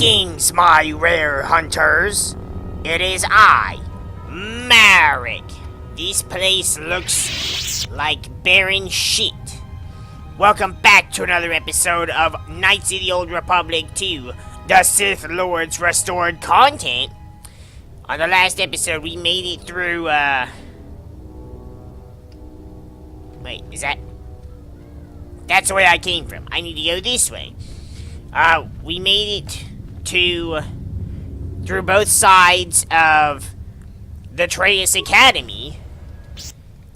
Greetings, my rare hunters. It is I, MariK. This place looks like barren shit. Welcome back to another episode of Knights of the Old Republic 2, the Sith Lord's restored content. On the last episode, we made it through, Wait, is that... That's the way I came from. I need to go this way. We made it through both sides of the Treyas Academy,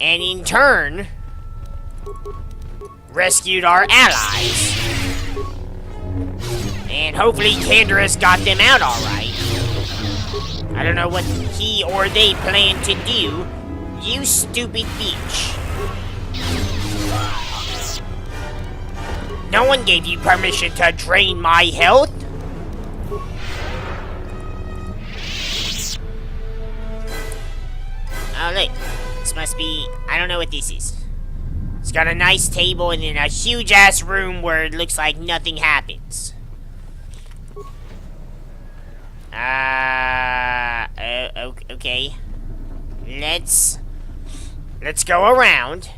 and in turn, rescued our allies. And hopefully Kandaras got them out alright. I don't know what he or they plan to do, you stupid bitch. No one gave you permission to drain my health. Oh, look. This must be... I don't know what this is. It's got a nice table and then a huge-ass room where it looks like nothing happens. Okay. Let's go around.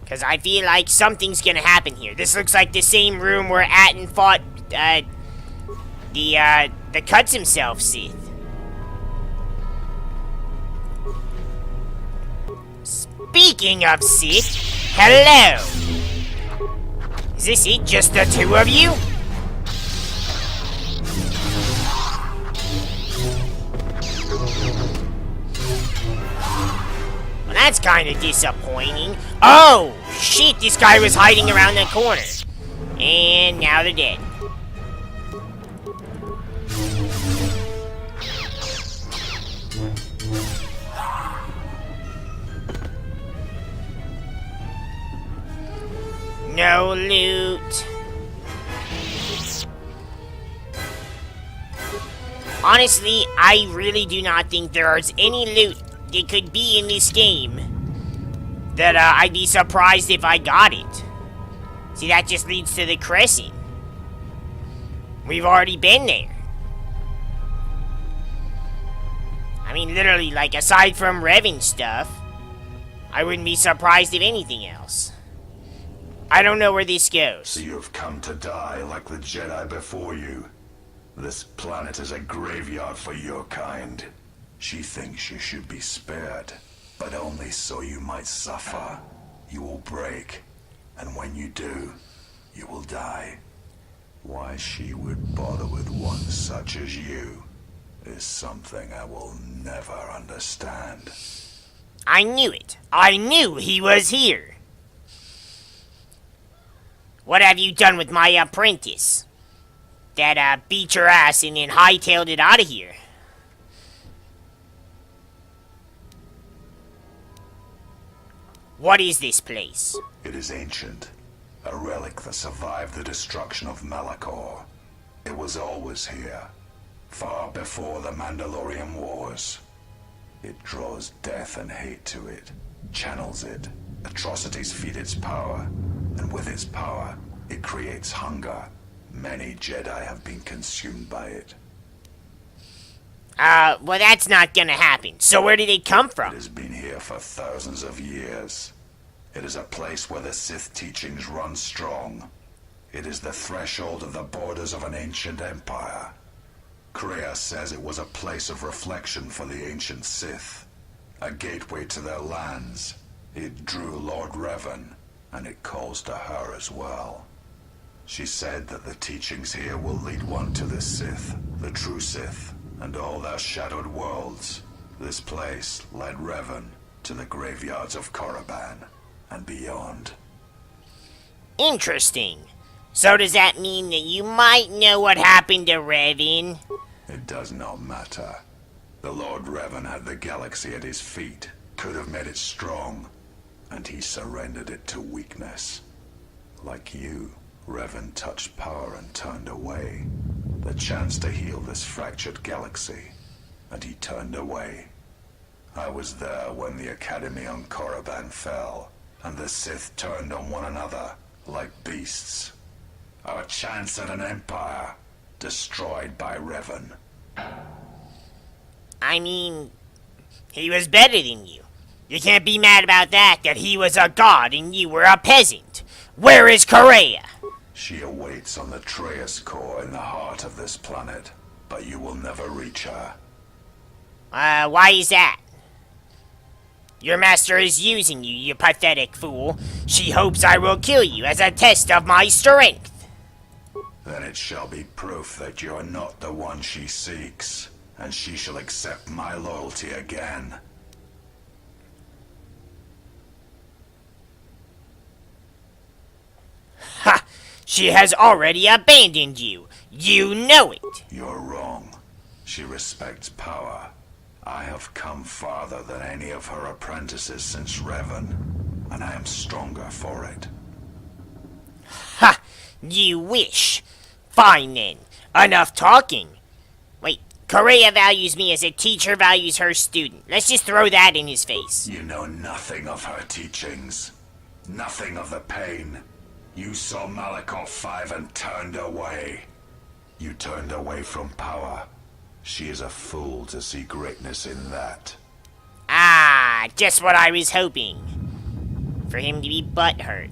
Because I feel like something's gonna happen here. This looks like the same room where Atten fought, the Cuts himself Sith. Speaking of Sith, hello! Is this it, just the two of you? Well, that's kind of disappointing. Oh, shit, this guy was hiding around the corner. And now they're dead. No loot. Honestly, I really do not think there is any loot that could be in this game that I'd be surprised if I got it. See, that just leads to the Crescent. We've already been there. I mean, literally, like, aside from Revan stuff, I wouldn't be surprised if anything else. I don't know where this goes. So you've come to die like the Jedi before you. This planet is a graveyard for your kind. She thinks you should be spared, but only so you might suffer. You will break, and when you do, you will die. Why she would bother with one such as you is something I will never understand. I knew it. I knew he was here. What have you done with my apprentice? That, beat your ass and then hightailed it out of here. What is this place? It is ancient. A relic that survived the destruction of Malachor. It was always here. Far before the Mandalorian Wars. It draws death and hate to it. Channels it. Atrocities feed its power. And with its power, it creates hunger. Many Jedi have been consumed by it. Well, that's not gonna happen. So where did it come from? It has been here for thousands of years. It is a place where the Sith teachings run strong. It is the threshold of the borders of an ancient empire. Kreia says it was a place of reflection for the ancient Sith. A gateway to their lands. It drew Lord Revan, and it calls to her as well. She said that the teachings here will lead one to the Sith, the true Sith, and all their shadowed worlds. This place led Revan to the graveyards of Korriban and beyond. Interesting. So does that mean that you might know what happened to Revan? It does not matter. The Lord Revan had the galaxy at his feet, could have made it strong, and he surrendered it to weakness. Like you, Revan touched power and turned away. The chance to heal this fractured galaxy, and he turned away. I was there when the Academy on Korriban fell, and the Sith turned on one another like beasts. Our chance at an empire, destroyed by Revan. I mean, he was better than you. You can't be mad about that he was a god and you were a peasant. Where is KotOR? She awaits on the Treyas core in the heart of this planet, but you will never reach her. Why is that? Your master is using you, you pathetic fool. She hopes I will kill you as a test of my strength. Then it shall be proof that you are not the one she seeks, and she shall accept my loyalty again. Ha! She has already abandoned you. You know it. You're wrong. She respects power. I have come farther than any of her apprentices since Revan, and I am stronger for it. Ha! You wish. Fine then. Enough talking. Wait, KotOR values me as a teacher values her student. Let's just throw that in his face. You know nothing of her teachings. Nothing of the pain. You saw MariK 5 and turned away. You turned away from power. She is a fool to see greatness in that. Ah, just what I was hoping. For him to be butthurt.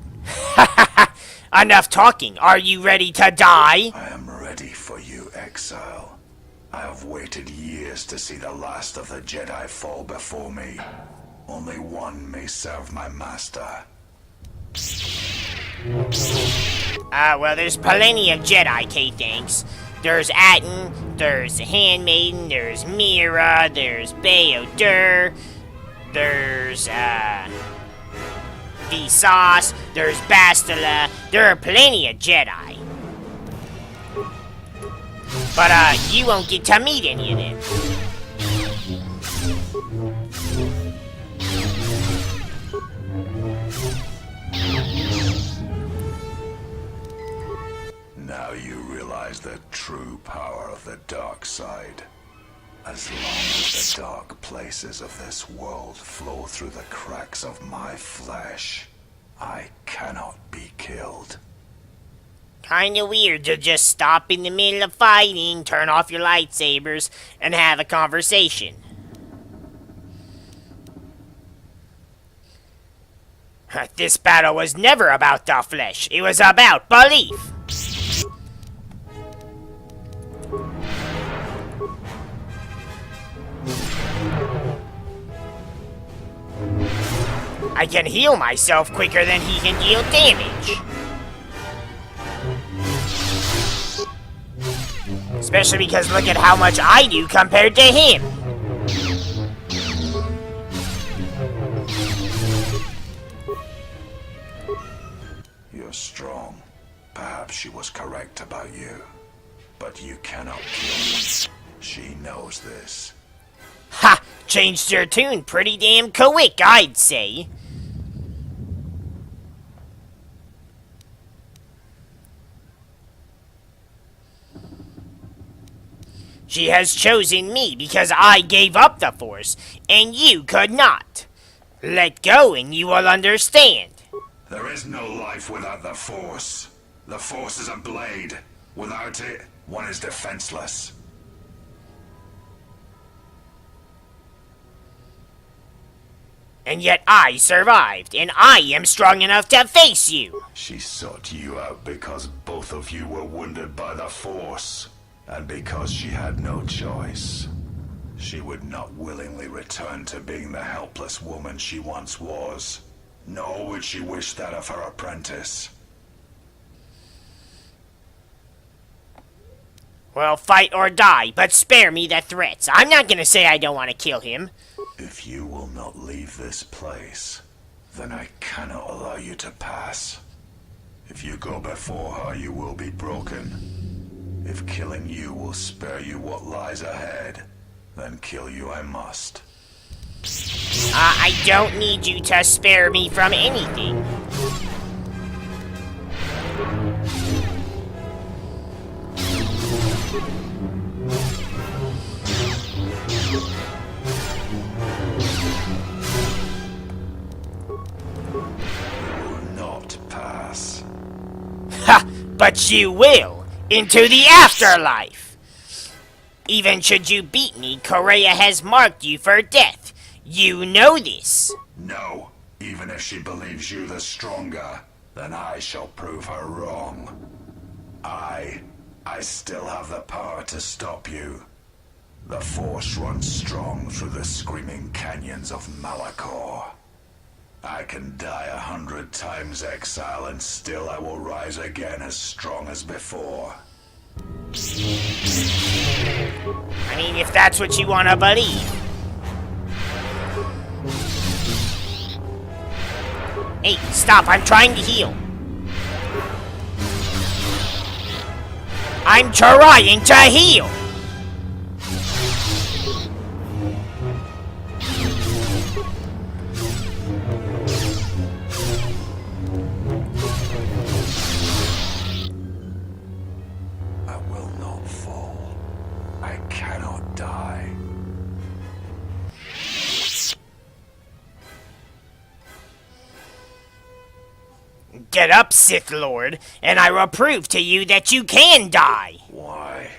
Enough talking. Are you ready to die? I am ready for you, exile. I have waited years to see the last of the Jedi fall before me. Only one may serve my master. Well, there's plenty of Jedi, K-Thanks. There's Atten, there's the Handmaiden, there's Mira, there's Bao-Dur, there's, Vsauce, there's Bastila. There are plenty of Jedi. But, you won't get to meet any of them. Now you realize the true power of the dark side. As long as the dark places of this world flow through the cracks of my flesh, I cannot be killed. Kinda weird to just stop in the middle of fighting, turn off your lightsabers, and have a conversation. This battle was never about the flesh. It was about belief. I can heal myself quicker than he can deal damage. Especially because look at how much I do compared to him. You're strong. Perhaps she was correct about you. But you cannot kill me. She knows this. Ha! Changed your tune pretty damn quick, I'd say. She has chosen me because I gave up the Force, and you could not. Let go and you will understand. There is no life without the Force. The Force is a blade. Without it, one is defenseless. And yet I survived, and I am strong enough to face you. She sought you out because both of you were wounded by the Force. And because she had no choice. She would not willingly return to being the helpless woman she once was. Nor would she wish that of her apprentice. Well, fight or die, but spare me the threats. I'm not gonna say I don't want to kill him. If you will not leave this place, then I cannot allow you to pass. If you go before her, you will be broken. If killing you will spare you what lies ahead, then kill you I must. I don't need you to spare me from anything. You will not pass. Ha! But you will! into the afterlife. Even should you beat me, KotOR has marked you for death. You know this. No, even if she believes you the stronger, then I shall prove her wrong. I still have the power to stop you. The Force runs strong through the screaming canyons of MariK. I can die 100 times, exile, and still I will rise again as strong as before. I mean, if that's what you want to believe. Hey, stop, I'm trying to heal. I'm trying to heal! I will not fall. I cannot die. Get up, Sith Lord, and I will prove to you that you can die! Why?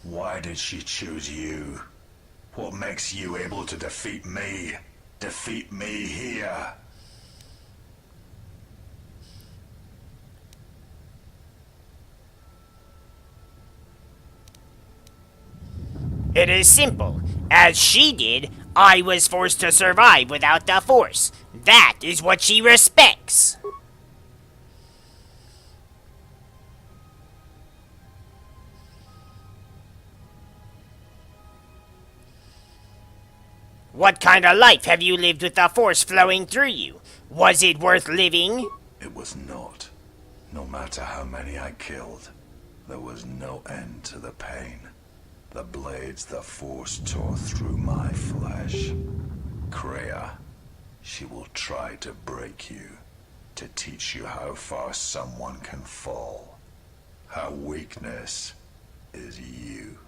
Why did she choose you? What makes you able to defeat me? Defeat me here? It is simple. As she did, I was forced to survive without the Force. That is what she respects. What kind of life have you lived with the Force flowing through you? Was it worth living? It was not. No matter how many I killed, there was no end to the pain. The blades the Force tore through my flesh. KotOR, she will try to break you, to teach you how far someone can fall. Her weakness is you.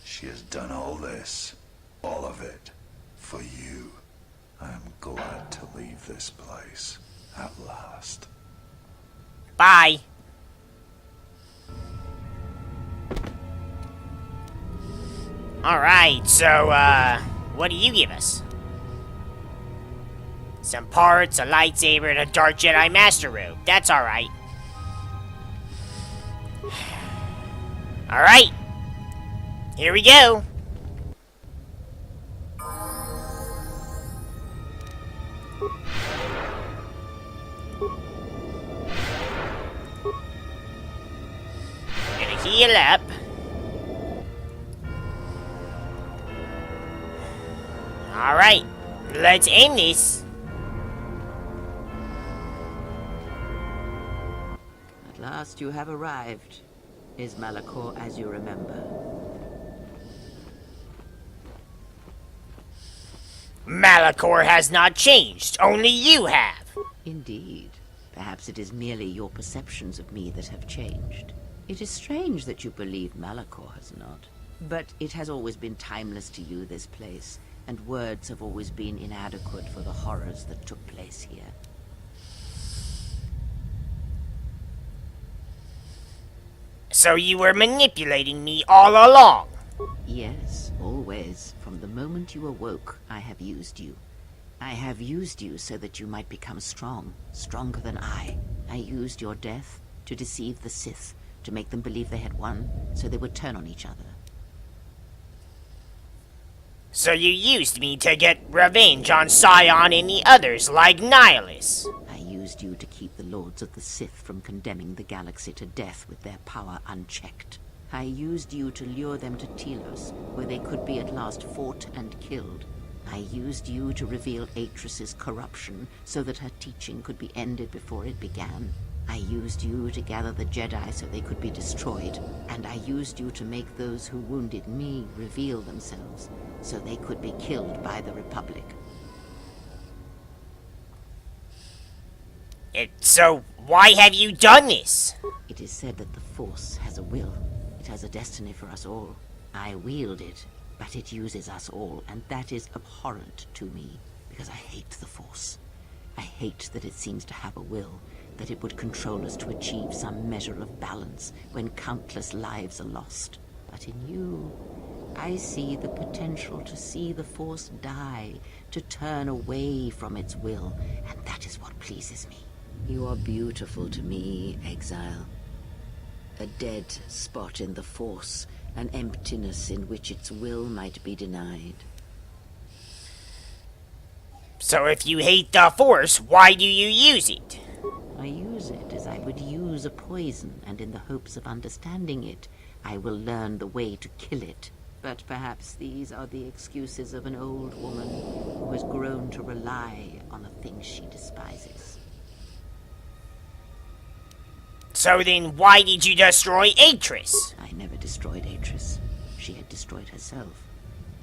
She has done all this, all of it, for you. I am glad to leave this place, at last. Bye. Alright, so, what do you give us? Some parts, a lightsaber, and a Dark Jedi Master Robe. That's alright. Alright. Here we go. Gonna heal up. Alright, let's aim this. At last you have arrived. Is MariK as you remember? MariK has not changed, only you have. Indeed. Perhaps it is merely your perceptions of me that have changed. It is strange that you believe MariK has not. But it has always been timeless to you, this place, and words have always been inadequate for the horrors that took place here. So you were manipulating me all along? Yes, always. From the moment you awoke, I have used you. I have used you so that you might become strong, stronger than I. I used your death to deceive the Sith, to make them believe they had won, so they would turn on each other. So you used me to get revenge on Scion and the others, like Nihilus. I used you to keep the Lords of the Sith from condemning the galaxy to death with their power unchecked. I used you to lure them to Telos, where they could be at last fought and killed. I used you to reveal Atris's corruption, so that her teaching could be ended before it began. I used you to gather the Jedi so they could be destroyed, and I used you to make those who wounded me reveal themselves, so they could be killed by the Republic. So why have you done this? It is said that the Force has a will. It has a destiny for us all. I wield it, but it uses us all, and that is abhorrent to me, because I hate the Force. I hate that it seems to have a will, that it would control us to achieve some measure of balance when countless lives are lost. But in you, I see the potential to see the Force die, to turn away from its will, and that is what pleases me. You are beautiful to me, Exile. A dead spot in the Force, an emptiness in which its will might be denied. So if you hate the Force, why do you use it? I use it as I would use a poison, and in the hopes of understanding it, I will learn the way to kill it. But perhaps these are the excuses of an old woman who has grown to rely on the things she despises. So then why did you destroy Atris? I never destroyed Atris. She had destroyed herself.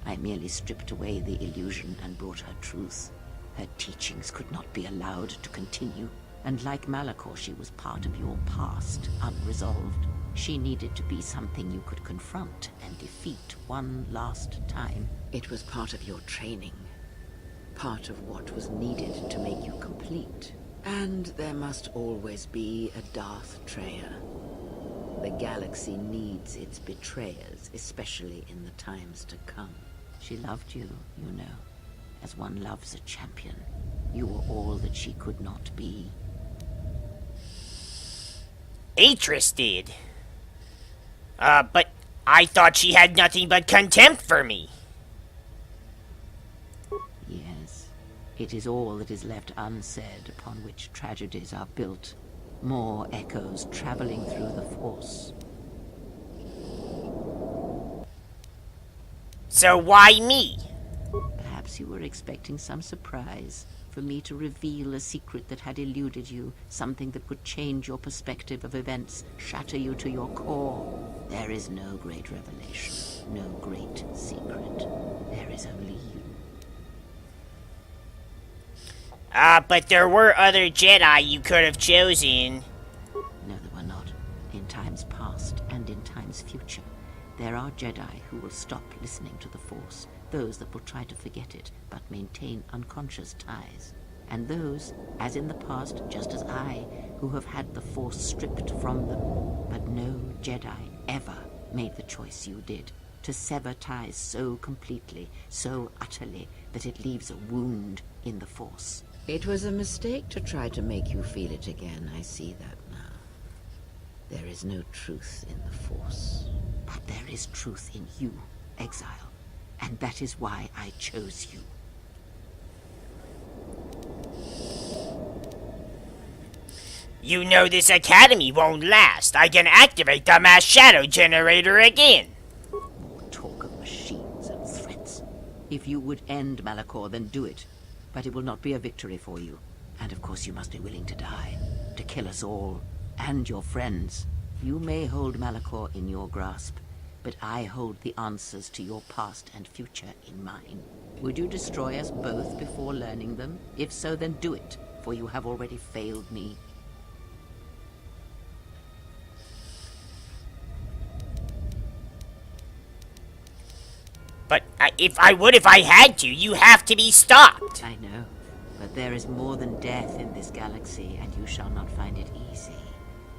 I merely stripped away the illusion and brought her truth. Her teachings could not be allowed to continue, and like malakor, she was part of your past, unresolved. She needed to be something you could confront and defeat one last time. It was part of your training, part of what was needed to make you complete. And there must always be a Darth Treya. The galaxy needs its betrayers, especially in the times to come. She loved you, you know, as one loves a champion. You were all that she could not be. Atris did. But I thought she had nothing but contempt for me. Yes, it is all that is left unsaid upon which tragedies are built. More echoes traveling through the Force. So why me? Perhaps you were expecting some surprise, for me to reveal a secret that had eluded you, something that would change your perspective of events, shatter you to your core. There is no great revelation, no great secret. There is only you. But there were other Jedi you could have chosen. No, there were not. In times past and in times future, there are Jedi who will stop listening to the Force, those that will try to forget it, but maintain unconscious ties. And those, as in the past, just as I, who have had the Force stripped from them. But no Jedi ever made the choice you did, to sever ties so completely, so utterly, that it leaves a wound in the Force. It was a mistake to try to make you feel it again, I see that now. There is no truth in the Force. But there is truth in you, Exile. And that is why I chose you. You know this academy won't last. I can activate the mass shadow generator again. More talk of machines and threats. If you would end malakor, then do it. But it will not be a victory for you. And of course you must be willing to die. To kill us all. And your friends. You may hold malakor in your grasp, but I hold the answers to your past and future in mine. Would you destroy us both before learning them? If so, then do it, for you have already failed me. But if I had to, you have to be stopped. I know, but there is more than death in this galaxy, and you shall not find it easy.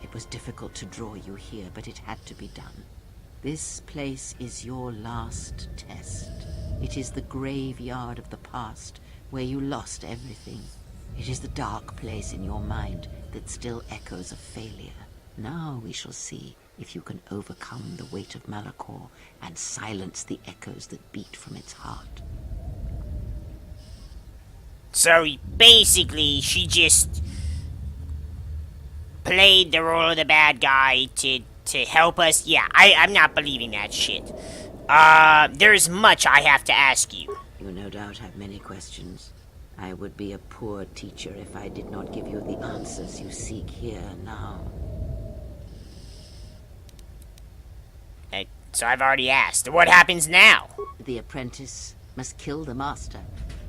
It was difficult to draw you here, but it had to be done. This place is your last test. It is the graveyard of the past, where you lost everything. It is the dark place in your mind that still echoes of failure. Now we shall see if you can overcome the weight of malakor and silence the echoes that beat from its heart. So basically, she just played the role of the bad guy to help us? Yeah, I'm not believing that shit. There's much I have to ask you. You no doubt have many questions. I would be a poor teacher if I did not give you the answers you seek here now. So I've already asked. What happens now? The apprentice must kill the master.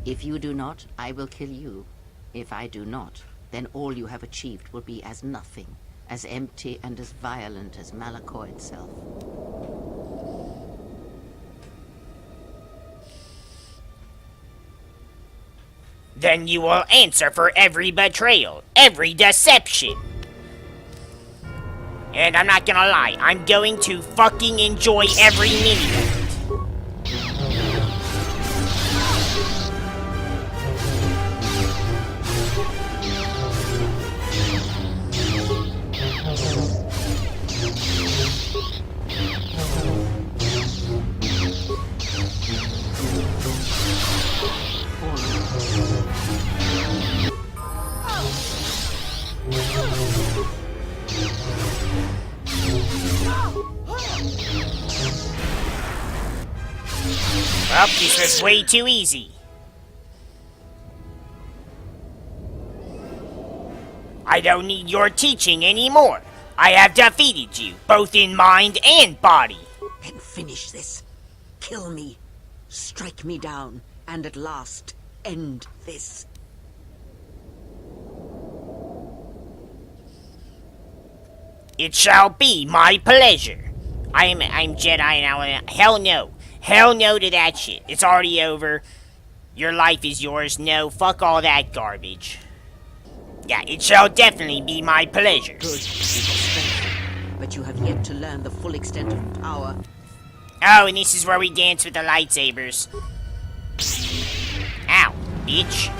If you do not, I will kill you. If I do not, then all you have achieved will be as nothing, as empty and as violent as malakor itself. Then you will answer for every betrayal, every deception. And I'm not gonna lie, I'm going to fucking enjoy every minute of it. Well, this was way too easy. I don't need your teaching anymore. I have defeated you, both in mind and body. Then finish this. Kill me. Strike me down. And at last, end this. It shall be my pleasure. I'm Jedi now. Hell no. Hell no to that shit. It's already over. Your life is yours. No, fuck all that garbage. Yeah, it shall definitely be my pleasure. Good. But you have yet to learn the full extent of power. Oh, and this is where we dance with the lightsabers. Ow, bitch.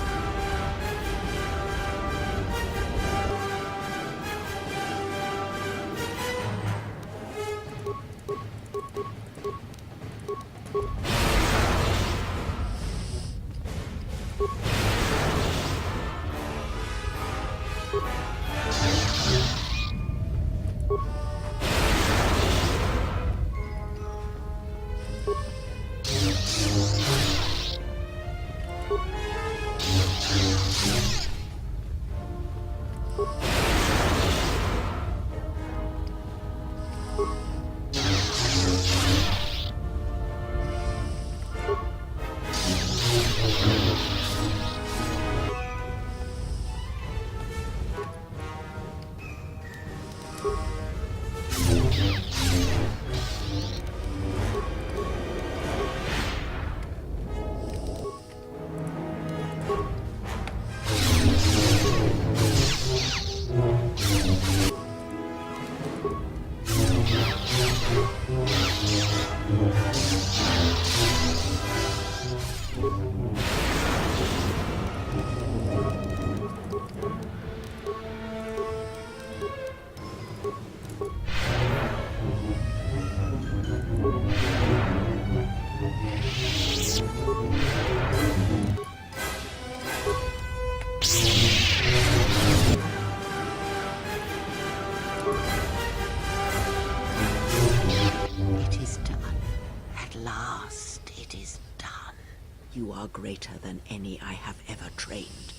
You are greater than any I have ever trained.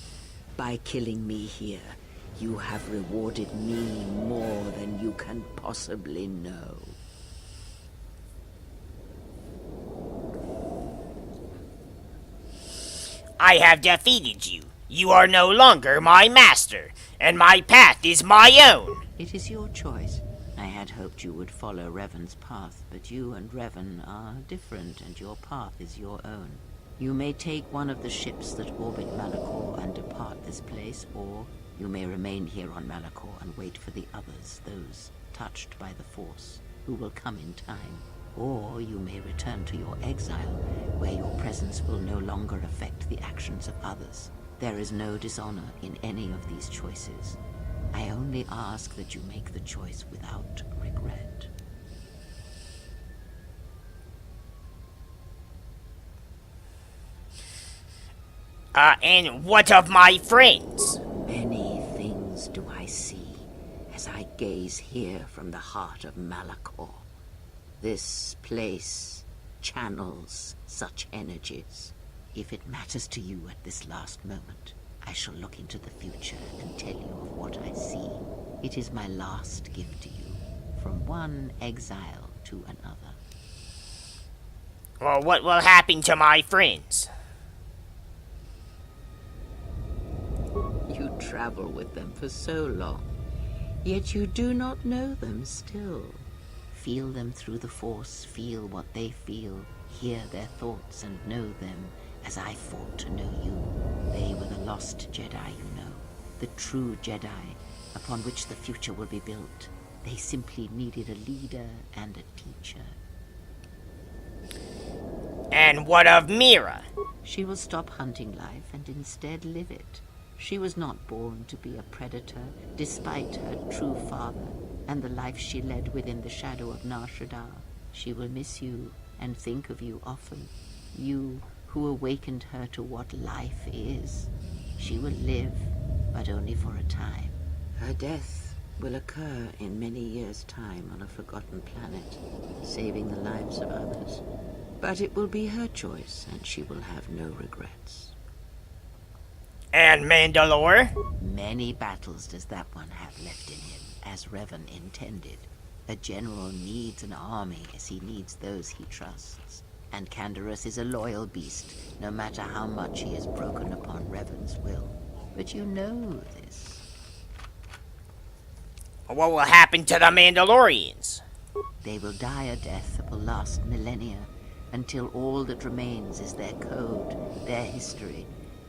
By killing me here, you have rewarded me more than you can possibly know. I have defeated you. You are no longer my master, and my path is my own. It is your choice. I had hoped you would follow Revan's path, but you and Revan are different, and your path is your own. You may take one of the ships that orbit Malachor and depart this place, or you may remain here on Malachor and wait for the others, those touched by the Force, who will come in time. Or you may return to your exile, where your presence will no longer affect the actions of others. There is no dishonor in any of these choices. I only ask that you make the choice without regret. And what of my friends? Many things do I see as I gaze here from the heart of Malachor. This place channels such energies. If it matters to you at this last moment, I shall look into the future and tell you of what I see. It is my last gift to you, from one exile to another. Well, what will happen to my friends? You travel with them for so long, yet you do not know them still. Feel them through the Force, feel what they feel, hear their thoughts and know them, as I fought to know you. They were the lost Jedi, you know. The true Jedi, upon which the future will be built. They simply needed a leader and a teacher. And what of Mira? She will stop hunting life and instead live it. She was not born to be a predator, despite her true father and the life she led within the shadow of Nar Shaddaa. She will miss you and think of you often. You who awakened her to what life is. She will live, but only for a time. Her death will occur in many years' time on a forgotten planet, saving the lives of others. But it will be her choice, and she will have no regrets. And Mandalore? Many battles does that one have left in him, as Revan intended. A general needs an army as he needs those he trusts. And Canderous is a loyal beast, no matter how much he has broken upon Revan's will. But you know this. What will happen to the Mandalorians? They will die a death that will last millennia, until all that remains is their code, their history,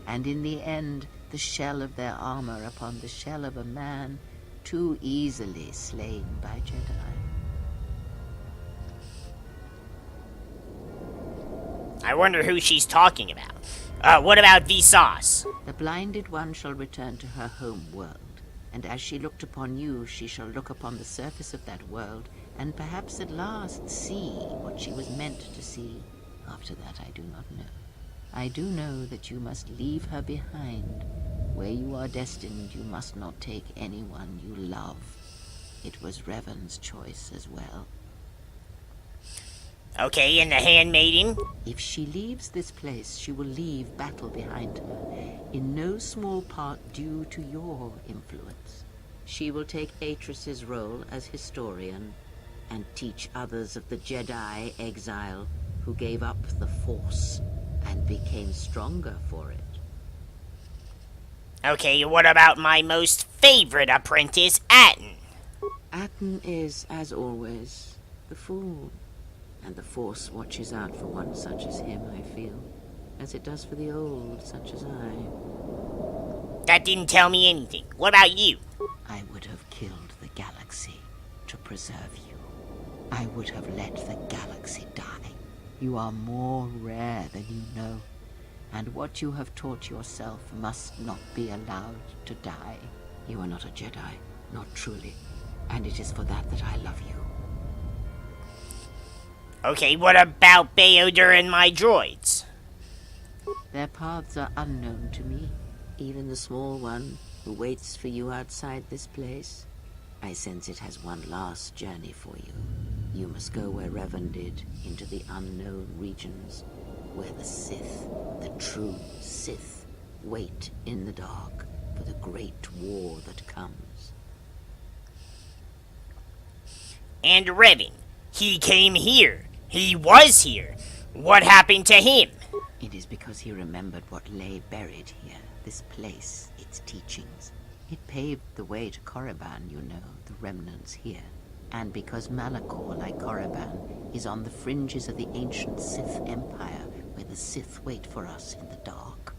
and in the end, the shell of their armor upon the shell of a man too easily slain by Jedi. I wonder who she's talking about. What about Vsauce? The blinded one shall return to her home world, and as she looked upon you, she shall look upon the surface of that world, and perhaps at last see what she was meant to see. After that, I do not know. I do know that you must leave her behind. Where you are destined, you must not take anyone you love. It was Revan's choice as well. Okay, and the Handmaiden? If she leaves this place, she will leave battle behind her, in no small part due to your influence. She will take Atris's role as historian, and teach others of the Jedi exile who gave up the Force and became stronger for it. Okay, what about my most favorite apprentice, Atton? Atton is, as always, the fool. And the Force watches out for one such as him, I feel, as it does for the old, such as I. That didn't tell me anything. What about you? I would have killed the galaxy to preserve you. I would have let the galaxy die. You are more rare than you know, and what you have taught yourself must not be allowed to die. You are not a Jedi, not truly, and it is for that that I love you. Okay, what about Bao-Dur and my droids? Their paths are unknown to me. Even the small one who waits for you outside this place. I sense it has one last journey for you. You must go where Revan did, into the unknown regions, where the Sith, the true Sith, wait in the dark for the great war that comes. And Revan, he came here. He was here. What happened to him? It is because he remembered what lay buried here, this place, its teachings. It paved the way to Korriban, you know, the remnants here. And because Malachor, like Korriban, is on the fringes of the ancient Sith Empire, where the Sith wait for us in the dark.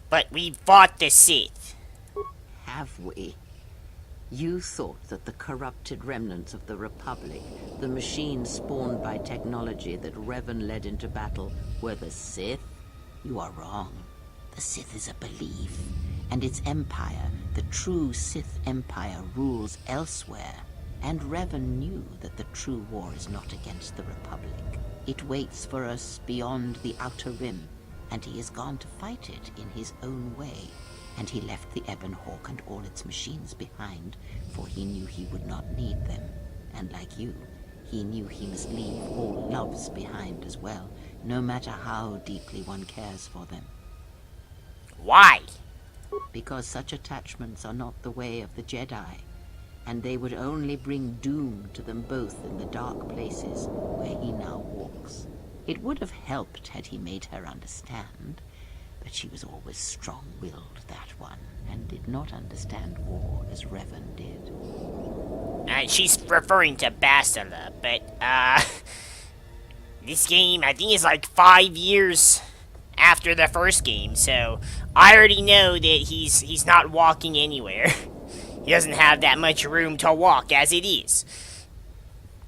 But we fought the Sith. Have we? You thought that the corrupted remnants of the Republic, the machines spawned by technology that Revan led into battle, were the Sith? You are wrong. The Sith is a belief, and its empire, the true Sith Empire, rules elsewhere. And Revan knew that the true war is not against the Republic. It waits for us beyond the Outer Rim, and he is gone to fight it in his own way. And he left the Ebon Hawk and all its machines behind, for he knew he would not need them. And like you, he knew he must leave all loves behind as well, no matter how deeply one cares for them. Why? Because such attachments are not the way of the Jedi, and they would only bring doom to them both in the dark places where he now walks. It would have helped had he made her understand, but she was always strong-willed, that one, and did not understand war as Revan did. She's referring to Bastila, but, This game, I think, is like 5 years after the first game, so I already know that he's not walking anywhere. He doesn't have that much room to walk as it is.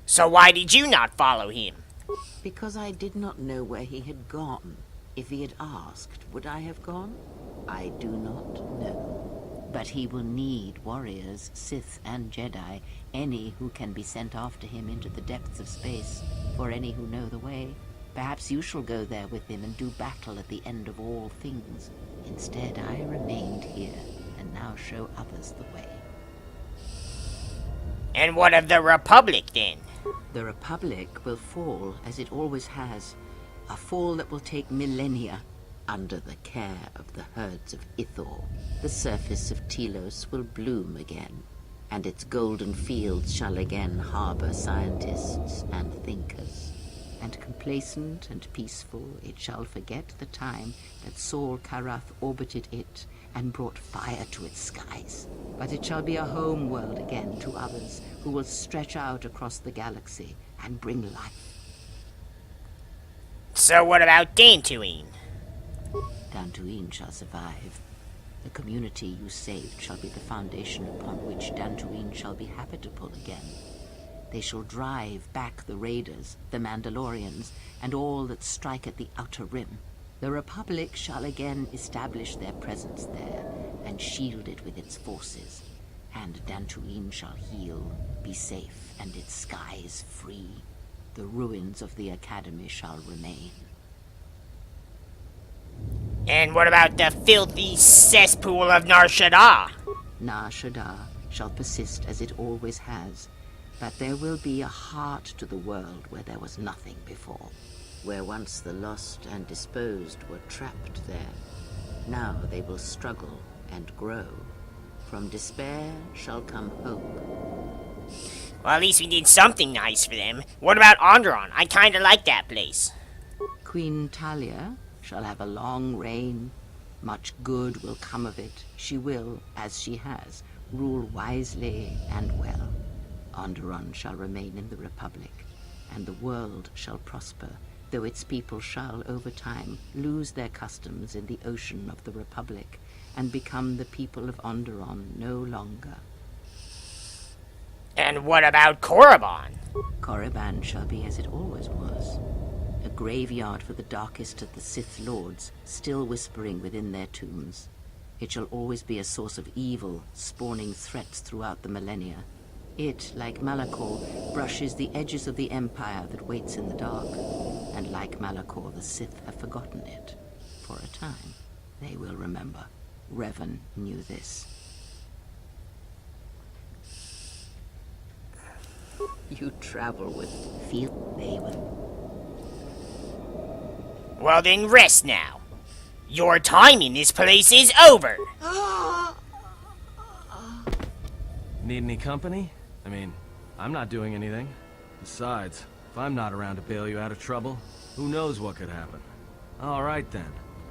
So why did you not follow him? Because I did not know where he had gone. If he had asked, would I have gone? I do not know. But he will need warriors, Sith and Jedi, any who can be sent after him into the depths of space, for any who know the way. Perhaps you shall go there with him and do battle at the end of all things. Instead, I remained here, and now show others the way. And what of the Republic, then? The Republic will fall, as it always has. A fall that will take millennia, under the care of the herds of Ithor. The surface of Telos will bloom again, and its golden fields shall again harbor scientists and thinkers. And complacent and peaceful, it shall forget the time that Saul Karath orbited it and brought fire to its skies. But it shall be a home world again to others who will stretch out across the galaxy and bring life. So what about Dantooine? Dantooine shall survive. The community you saved shall be the foundation upon which Dantooine shall be habitable again. They shall drive back the Raiders, the Mandalorians, and all that strike at the Outer Rim. The Republic shall again establish their presence there, and shield it with its forces. And Dantooine shall heal, be safe, and its skies free. The ruins of the Academy shall remain. And what about the filthy cesspool of Nar Shaddaa? Nar Shaddaa shall persist as it always has, but there will be a heart to the world where there was nothing before. Where once the lost and disposed were trapped there, now they will struggle and grow. From despair shall come hope. Well, at least we did something nice for them. What about Onderon? I kinda like that place. Queen Talia shall have a long reign. Much good will come of it. She will, as she has, rule wisely and well. Onderon shall remain in the Republic, and the world shall prosper, though its people shall, over time, lose their customs in the ocean of the Republic, and become the people of Onderon no longer. And what about Korriban? Korriban shall be as it always was. A graveyard for the darkest of the Sith Lords, still whispering within their tombs. It shall always be a source of evil, spawning threats throughout the millennia. It, like Malachor, brushes the edges of the Empire that waits in the dark. And like Malachor, the Sith have forgotten it. For a time, they will remember. Revan knew this. You travel with feel they will. Well then, rest now. Your time in this place is over. Need any company? I mean, I'm not doing anything. Besides, if I'm not around to bail you out of trouble, who knows what could happen. Alright then.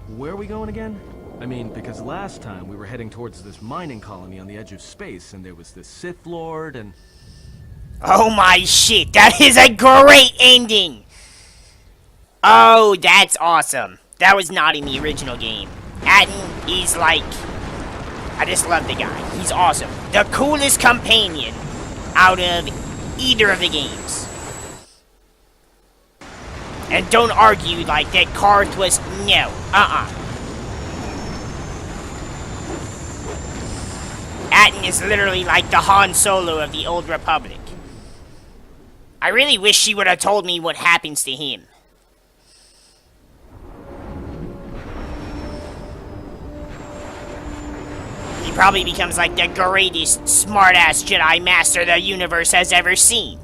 Where are we going again? I mean, because last time we were heading towards this mining colony on the edge of space, and there was this Sith Lord, and... Oh my shit, that is a great ending! Oh, that's awesome. That was not in the original game. Atton is like... I just love the guy. He's awesome. The coolest companion out of either of the games. And don't argue like that Karth was... No. Atton is literally like the Han Solo of the Old Republic. I really wish she would have told me what happens to him. He probably becomes like the greatest smart-ass Jedi Master the universe has ever seen.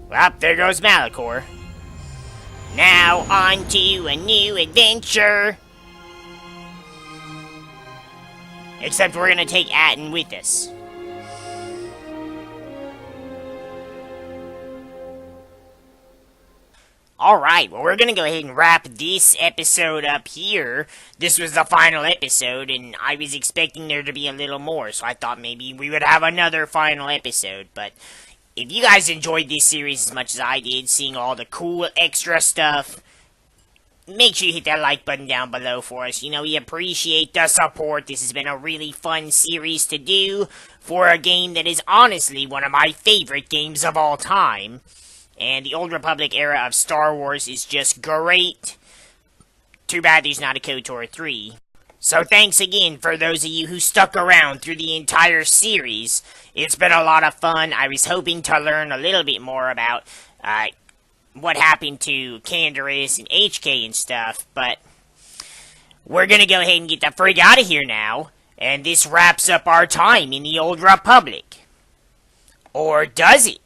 Well, there goes Malachor. Now on to a new adventure. Except we're gonna take Atton with us. Alright, well, we're gonna go ahead and wrap this episode up here. This was the final episode, and I was expecting there to be a little more, so I thought maybe we would have another final episode. But if you guys enjoyed this series as much as I did, seeing all the cool extra stuff, make sure you hit that like button down below for us. You know, we appreciate the support. This has been a really fun series to do for a game that is honestly one of my favorite games of all time. And the Old Republic era of Star Wars is just great. Too bad there's not a KotOR 3. So thanks again for those of you who stuck around through the entire series. It's been a lot of fun. I was hoping to learn a little bit more about what happened to Canderous and HK and stuff, but we're gonna go ahead and get the frig out of here now, and this wraps up our time in the Old Republic. Or does it?